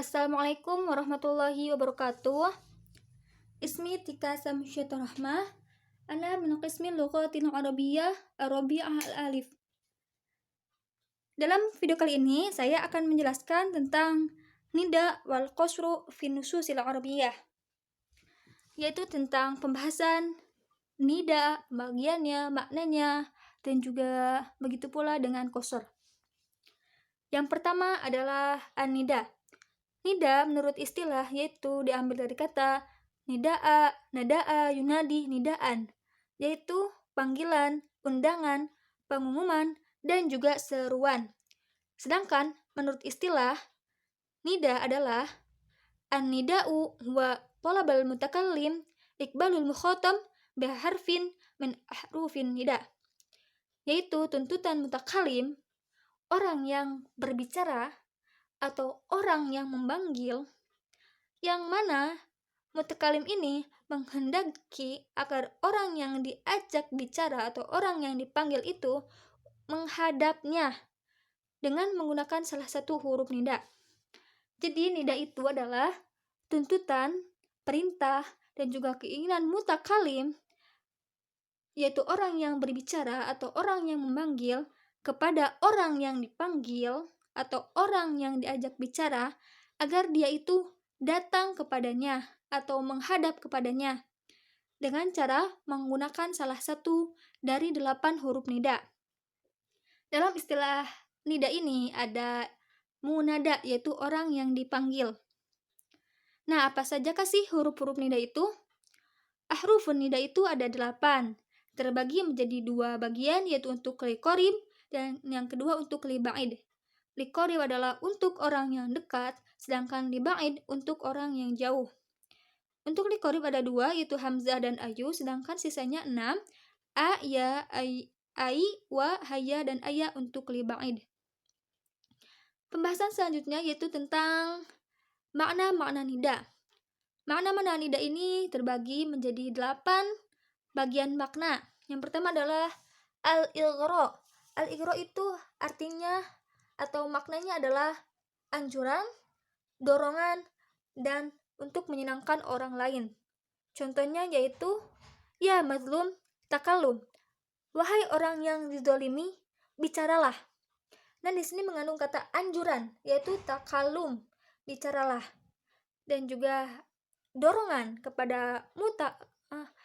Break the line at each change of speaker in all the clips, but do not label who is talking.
Assalamualaikum warahmatullahi wabarakatuh. Ismi Tika Samsyatur Rahmah. Ana min qismi lughatil arabiyyah Arabi'ah al-alif. Dalam video kali ini saya akan menjelaskan tentang nida wal qasru fi nususil arabiyyah, yaitu tentang pembahasan nida, bagiannya, maknanya, dan juga begitu pula dengan qasr. Yang pertama adalah an-nida. Nida menurut istilah yaitu diambil dari kata nida'a, nada'a, yunadi, nidaan, yaitu panggilan, undangan, pengumuman, dan juga seruan. Sedangkan menurut istilah, nida adalah an-nida'u wa talabal mutakallim iqbalul mukhatab biharfin min ahrufin nida, yaitu tuntutan mutakallim, orang yang berbicara atau orang yang memanggil, yang mana mutakalim ini menghendaki agar orang yang diajak bicara atau orang yang dipanggil itu menghadapnya dengan menggunakan salah satu huruf nida. Jadi nida itu adalah tuntutan, perintah, dan juga keinginan mutakalim, yaitu orang yang berbicara atau orang yang memanggil kepada orang yang dipanggil atau orang yang diajak bicara agar dia itu datang kepadanya atau menghadap kepadanya dengan cara menggunakan salah satu dari 8 huruf nida. Dalam istilah nida ini ada munada, yaitu orang yang dipanggil. Nah, apa sajakah sih huruf-huruf nida itu? Ahrufun nida itu ada 8, terbagi menjadi 2 bagian, yaitu untuk li qarib dan yang kedua untuk li ba'id. Li qarib adalah untuk orang yang dekat, sedangkan li ba'id untuk orang yang jauh. Untuk li qarib ada 2, yaitu hamzah dan ayu, sedangkan sisanya 6, a, ya, ai, wa, haya, dan aya untuk li ba'id. Pembahasan selanjutnya yaitu tentang makna-makna nida. Makna-makna nida ini terbagi menjadi 8 bagian makna. Yang pertama adalah al-ighra. Al-ighra itu artinya atau maknanya adalah anjuran, dorongan, dan untuk menyenangkan orang lain. Contohnya yaitu ya mazlum takalum. Wahai orang yang dizolimi, bicaralah. Dan di sini mengandung kata anjuran, yaitu takalum, bicaralah. Dan juga dorongan kepada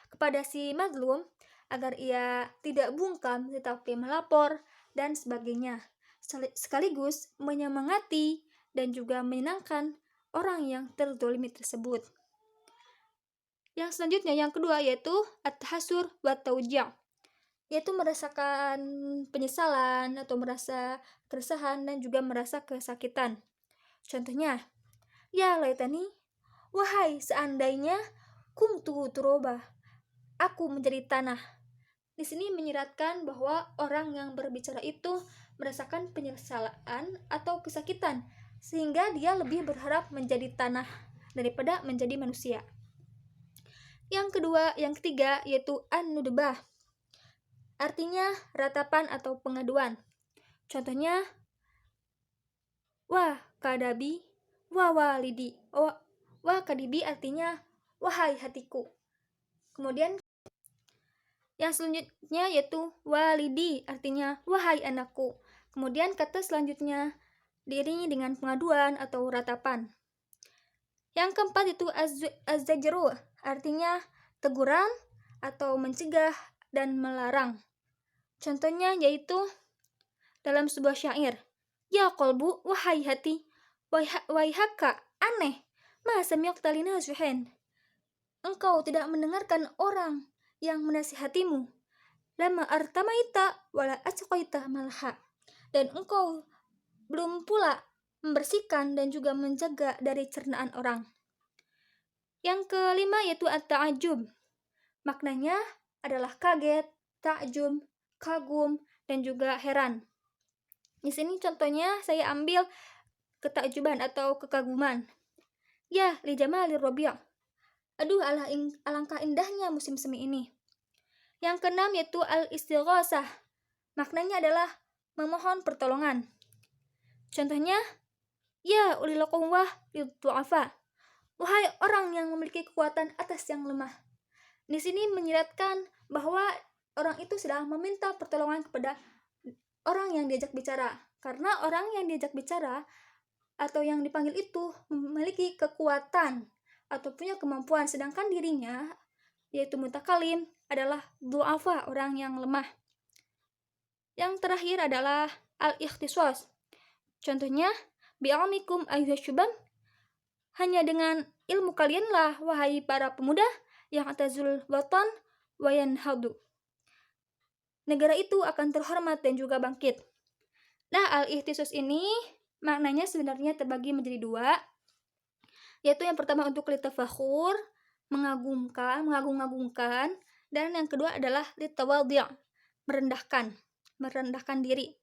kepada si mazlum agar ia tidak bungkam tetapi melapor dan sebagainya, sekaligus menyemangati dan juga menyenangkan orang yang terzolimi tersebut. Yang selanjutnya, yang kedua, yaitu at-tahasur wa tauji', yaitu merasakan penyesalan atau merasa keresahan dan juga merasa kesakitan. Contohnya, ya laitani, wahai seandainya kuntu turoba, aku menjadi tanah. Di sini menyiratkan bahwa orang yang berbicara itu merasakan penyesalan atau kesakitan, sehingga dia lebih berharap menjadi tanah daripada menjadi manusia. Yang ketiga yaitu an-nudbah, artinya ratapan atau pengaduan. Contohnya, wah kadabi, wah walidi. Wah kadibi artinya wahai hatiku. Kemudian yang selanjutnya yaitu walidi, artinya wahai anakku. Kemudian kata selanjutnya diiringi dengan pengaduan atau ratapan. Yang keempat itu az-zajru, artinya teguran atau mencegah dan melarang. Contohnya yaitu dalam sebuah syair, ya qalbu, wahai hati, waihaka, aneh, ma sami'ta linasihin, engkau tidak mendengarkan orang yang menasihatimu, lama artamaita wala asqaita malha, dan engkau belum pula membersihkan dan juga menjaga dari cernaan orang. Yang kelima yaitu at-ta'ajjub. Maknanya adalah kaget, takjub, kagum, dan juga heran. Di sini contohnya saya ambil ketakjuban atau kekaguman. Ya, li jamalir rabi'. Aduh, alangkah indahnya musim semi ini. Yang keenam yaitu al-istighasah. Maknanya adalah memohon pertolongan. Contohnya, Ya ulil quwwah liddu'afa. Wahai orang yang memiliki kekuatan atas yang lemah. Di sini menyiratkan bahwa orang itu sedang meminta pertolongan kepada orang yang diajak bicara. Karena orang yang diajak bicara atau yang dipanggil itu memiliki kekuatan atau punya kemampuan, sedangkan dirinya yaitu mutakalim adalah du'afa, orang yang lemah. Yang terakhir adalah al-ikhtisas. Contohnya, bi'amikum ayyuhasyubam, hanya dengan ilmu kalianlah wahai para pemuda yang atazul watan wayan hadu, negara itu akan terhormat dan juga bangkit. Nah, al-ikhtisas ini maknanya sebenarnya terbagi menjadi dua, yaitu yang pertama untuk litafakhur, mengagung-agungkan, dan yang kedua adalah litawadhi', merendahkan diri.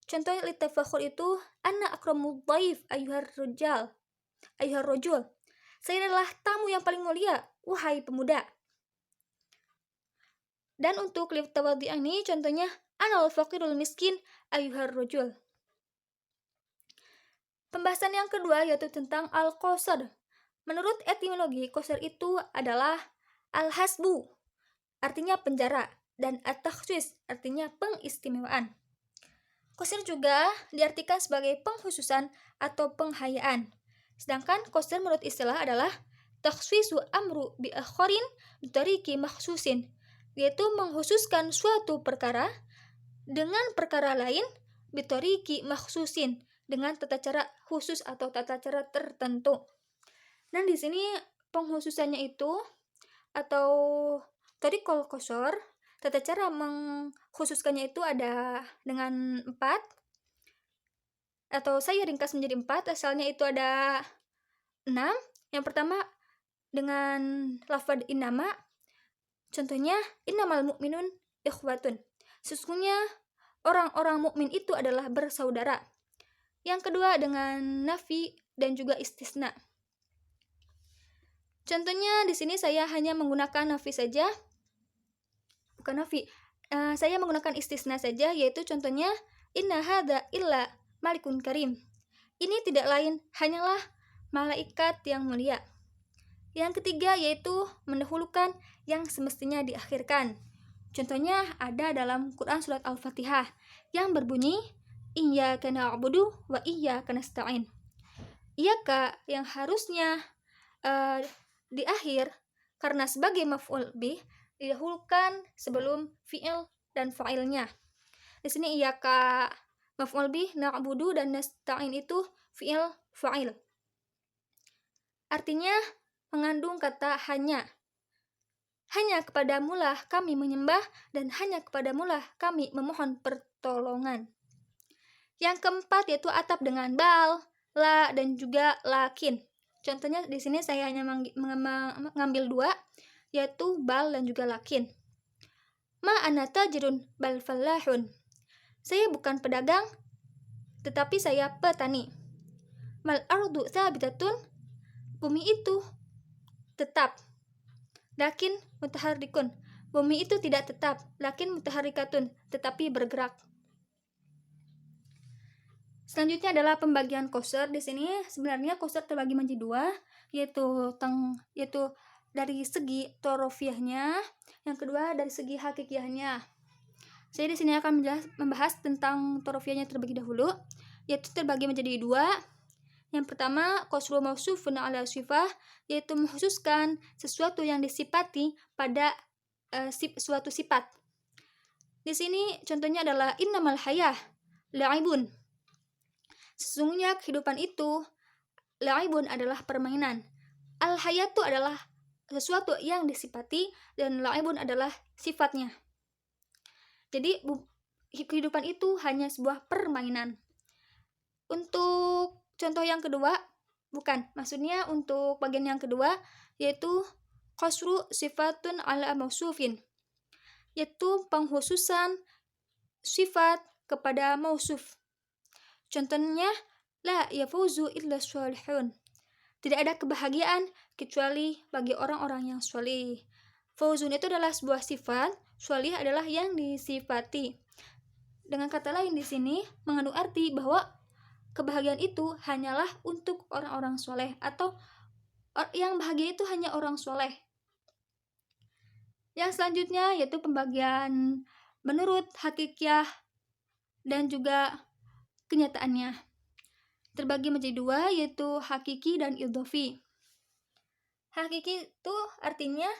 Contohnya litafakhur itu ana akramud dhaif ayyuhar rajul. Saya adalah tamu yang paling mulia, wahai pemuda. Dan untuk litawadhi' ini contohnya ana al-faqirul miskin ayyuhar rajul. Pembahasan yang kedua yaitu tentang al-qasr. Menurut etimologi, qasr itu adalah al-hasbu, artinya penjara, dan at-takhsis, artinya pengistimewaan. Qasr juga diartikan sebagai pengkhususan atau penghayaan. Sedangkan qasr menurut istilah adalah takhsisu amru bi akharin bitariki makhsusin, yaitu mengkhususkan suatu perkara dengan perkara lain bitariki makhsusin, dengan tata cara khusus atau tata cara tertentu. Dan di sini pengkhususannya itu atau tariqul qasr, tata cara mengkhususkannya itu ada dengan 4, atau saya ringkas menjadi 4, asalnya itu ada 6. Yang pertama dengan lafaz innama, contohnya innamal mu'minun ikhwatun, sesungguhnya orang-orang mukmin itu adalah bersaudara. Yang kedua dengan nafi dan juga istisna. Contohnya di sini saya hanya menggunakan nafi saja, bukan nafi. Saya menggunakan istisna saja, yaitu contohnya inna hadza illa malikun karim. Ini tidak lain hanyalah malaikat yang mulia. Yang ketiga yaitu mendahulukan yang semestinya diakhirkan. Contohnya ada dalam Quran surat Al-Fatihah yang berbunyi iyyaka na'budu wa iyyaka nasta'in. Iyyaka yang harusnya di akhir karena sebagai maf'ul bih didahulukan sebelum fi'il dan fa'ilnya. Di sini iyyaka maf'ul bih, na'budu dan nasta'in itu fi'il fa'il. Artinya mengandung kata hanya. Hanya kepadamulah kami menyembah dan hanya kepadamulah kami memohon pertolongan. Yang keempat yaitu atap dengan bal, la dan juga lakin. Contohnya di sini saya hanya mengambil 2, yaitu bal dan juga lakin. Ma ana tajirun bal fallahun. Saya bukan pedagang, tetapi saya petani. Mal ardu thabitatun. Bumi itu tetap. Lakin mutaharrikun. Bumi itu tidak tetap. Lakin mutaharrikatun, tetapi bergerak. Selanjutnya adalah pembagian qasr. Di sini sebenarnya qasr terbagi menjadi 2, yaitu dari segi torofiahnya, yang kedua dari segi hakikiyahnya. Saya di sini akan membahas tentang torofiahnya terlebih dahulu, yaitu terbagi menjadi 2. Yang pertama, qasru mausufun ala sifah, yaitu mengkhususkan sesuatu yang disifati pada suatu sifat. Di sini contohnya adalah innamal hayah la'ibun. Sesungguhnya kehidupan itu la'ibun adalah permainan. Al-hayatu adalah sesuatu yang disifati dan la'ibun adalah sifatnya. Jadi kehidupan itu hanya sebuah permainan. Untuk contoh yang kedua, maksudnya untuk bagian yang kedua yaitu qasru sifatun ala mausufin, yaitu pengkhususan sifat kepada mausuf. Contohnya la yafuzu illa sholihun. Tidak ada kebahagiaan kecuali bagi orang-orang yang sholih. Fauzun itu adalah sebuah sifat, sholih adalah yang disifati. Dengan kata lain di sini mengandung arti bahwa kebahagiaan itu hanyalah untuk orang-orang soleh, atau yang bahagia itu hanya orang soleh. Yang selanjutnya yaitu pembagian menurut hakikiyah dan juga kenyataannya. Terbagi menjadi dua, yaitu hakiki dan idhofi. Hakiki itu artinya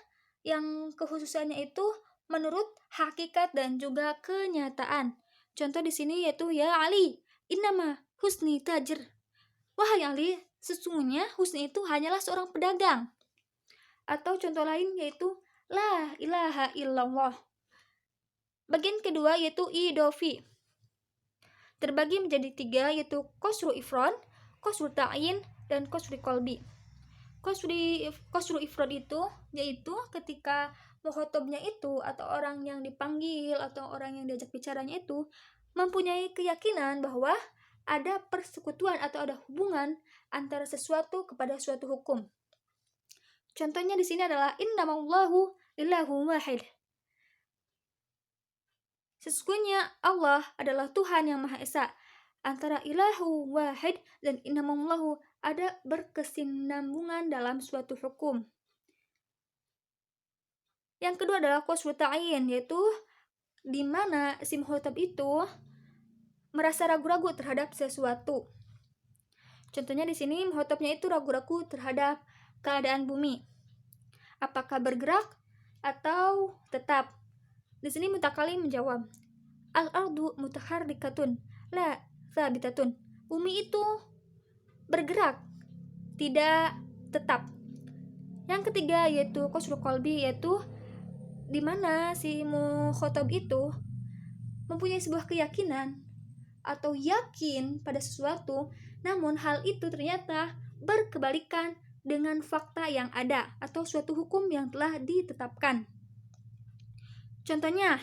yang kekhususannya itu menurut hakikat dan juga kenyataan. Contoh di sini yaitu ya Ali, innama husni tajir. Wahai Ali, sesungguhnya Husni itu hanyalah seorang pedagang. Atau contoh lain yaitu la ilaha illallah. Bagian kedua yaitu idofi. Terbagi menjadi tiga, yaitu qasru ifrad, qasru ta'yin, dan qasru qalbi. Qasru ifrad itu yaitu ketika mukhotobnya itu atau orang yang dipanggil atau orang yang diajak bicaranya itu mempunyai keyakinan bahwa ada persekutuan atau ada hubungan antara sesuatu kepada suatu hukum. Contohnya di sini adalah innamallahu ilahu wahid. Sesungguhnya Allah adalah Tuhan yang Maha Esa. Antara ilahu wahid dan innamallahu ada berkesinambungan dalam suatu hukum. Yang kedua adalah qasru ta'yin, yaitu di mana si muhotab itu merasa ragu-ragu terhadap sesuatu. Contohnya di sini muhotabnya itu ragu-ragu terhadap keadaan bumi. Apakah bergerak atau tetap? Di sini mutakalim menjawab, al-ardu mutaharrikatun la thabitatun. Bumi itu bergerak, tidak tetap. Yang ketiga yaitu qasru qalbi, yaitu di mana si mukhatab itu mempunyai sebuah keyakinan atau yakin pada sesuatu, namun hal itu ternyata berkebalikan dengan fakta yang ada atau suatu hukum yang telah ditetapkan. Contohnya,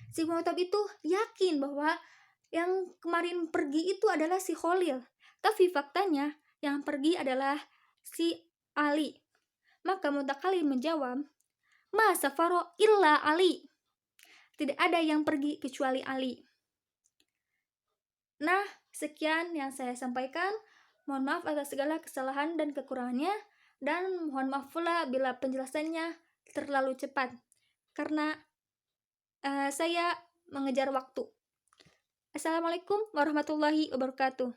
si mukhatab itu yakin bahwa yang kemarin pergi itu adalah si Khalil, tapi faktanya yang pergi adalah si Ali. Maka mutakalim menjawab, ma safaro illa Ali. Tidak ada yang pergi kecuali Ali. Nah, sekian yang saya sampaikan. Mohon maaf atas segala kesalahan dan kekurangannya, dan mohon maaf pula bila penjelasannya terlalu cepat karena saya mengejar waktu. Assalamualaikum warahmatullahi wabarakatuh.